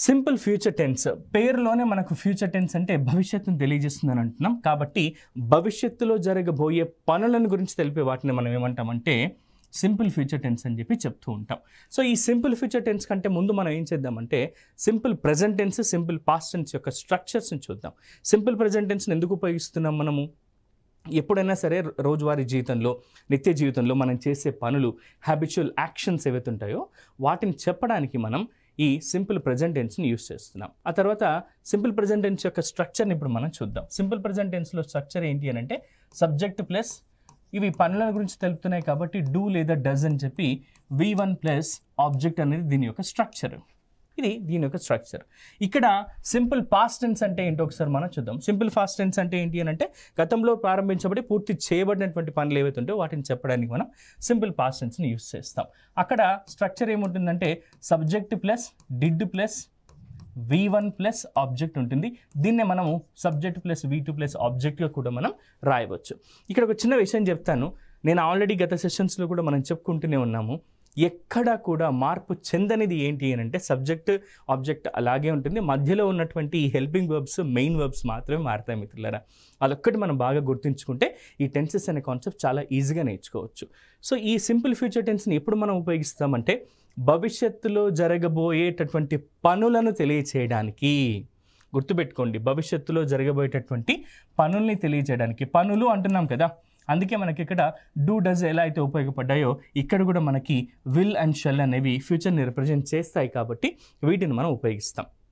Simple future tense పేరులోనే మనకు future tense అంటే భవిష్యత్తును తెలియజేస్తుందని అంటున్నాం. కాబట్టి భవిష్యత్తులో జరగబోయే పనులను గురించి తెలిపే వాటిని మనం ఏమంటామంటే సింపుల్ ఫ్యూచర్ టెన్స్ అని చెప్పి చెప్తూ ఉంటాం. సో ఈ సింపుల్ ఫ్యూచర్ టెన్స్ కంటే ముందు మనం ఏం చేద్దామంటే simple present tense, simple past tense యొక్క స్ట్రక్చర్స్ని చూద్దాం. సింపుల్ ప్రెజెంట్ టెన్స్ని ఎందుకు ఉపయోగిస్తున్నాం మనము? ఎప్పుడైనా సరే రోజువారీ జీవితంలో, నిత్య జీవితంలో మనం చేసే పనులు, హ్యాబిచువల్ యాక్షన్స్ ఏవైతే ఉంటాయో వాటిని చెప్పడానికి మనం ఈ సింపుల్ ప్రెజెంట్ టెన్స్ని యూస్ చేస్తున్నాం. ఆ తర్వాత సింపుల్ ప్రెజెంట్ టెన్స్ యొక్క స్ట్రక్చర్ని ఇప్పుడు మనం చూద్దాం. సింపుల్ ప్రెజెంట్ టెన్స్లో స్ట్రక్చర్ ఏంటి అని అంటే సబ్జెక్ట్ ప్లస్ ఇవి పనుల గురించి తెలుపుతున్నాయి కాబట్టి డూ లేదా డస్ అని చెప్పి V1 ప్లస్ ఆబ్జెక్ట్ అనేది దీని యొక్క స్ట్రక్చర్. ఇది దీని యొక్క స్ట్రక్చర్. ఇక్కడ సింపుల్ పాస్ట్ టెన్స్ అంటే ఏంటో ఒకసారి మనం చూద్దాం. సింపుల్ పాస్ట్ టెన్స్ అంటే ఏంటి అని అంటే గతంలో ప్రారంభించబడి పూర్తి చేయబడినటువంటి పనులు ఏవైతే ఉంటాయో వాటిని చెప్పడానికి మనం సింపుల్ పాస్ట్ టెన్స్ని యూస్ చేస్తాం. అక్కడ స్ట్రక్చర్ ఏముంటుందంటే subject plus did plus V1 plus object ఉంటుంది. దీన్నే మనము సబ్జెక్ట్ ప్లస్ V2 ప్లస్ ఆబ్జెక్ట్గా కూడా మనం రాయవచ్చు. ఇక్కడ ఒక చిన్న విషయం చెప్తాను. నేను ఆల్రెడీ గత సెషన్స్లో కూడా మనం చెప్పుకుంటూనే ఉన్నాము. ఎక్కడా కూడా మార్పు చెందనిది ఏంటి అని అంటే సబ్జెక్ట్ ఆబ్జెక్ట్ అలాగే ఉంటుంది. మధ్యలో ఉన్నటువంటి ఈ హెల్పింగ్ వర్బ్స్, మెయిన్ వర్బ్స్ మాత్రమే మారుతాయి మిత్రులారా. అదొక్కటి మనం బాగా గుర్తుంచుకుంటే ఈ టెన్సెస్ అనే కాన్సెప్ట్ చాలా ఈజీగా నేర్చుకోవచ్చు. సో ఈ సింపుల్ ఫ్యూచర్ టెన్స్ని ఎప్పుడు మనం ఉపయోగిస్తామంటే భవిష్యత్తులో జరగబోయేటటువంటి పనులను తెలియచేయడానికి. గుర్తుపెట్టుకోండి, భవిష్యత్తులో జరగబోయేటటువంటి పనుల్ని తెలియచేయడానికి. పనులు అంటున్నాం కదా, అందుకే మనకి ఇక్కడ డూ డస్ ఎలా అయితే ఉపయోగపడ్డాయో ఇక్కడ కూడా మనకి విల్ అండ్ షెల్ అనేవి ఫ్యూచర్ని రిప్రజెంట్ చేస్తాయి కాబట్టి వీటిని మనం ఉపయోగిస్తాం.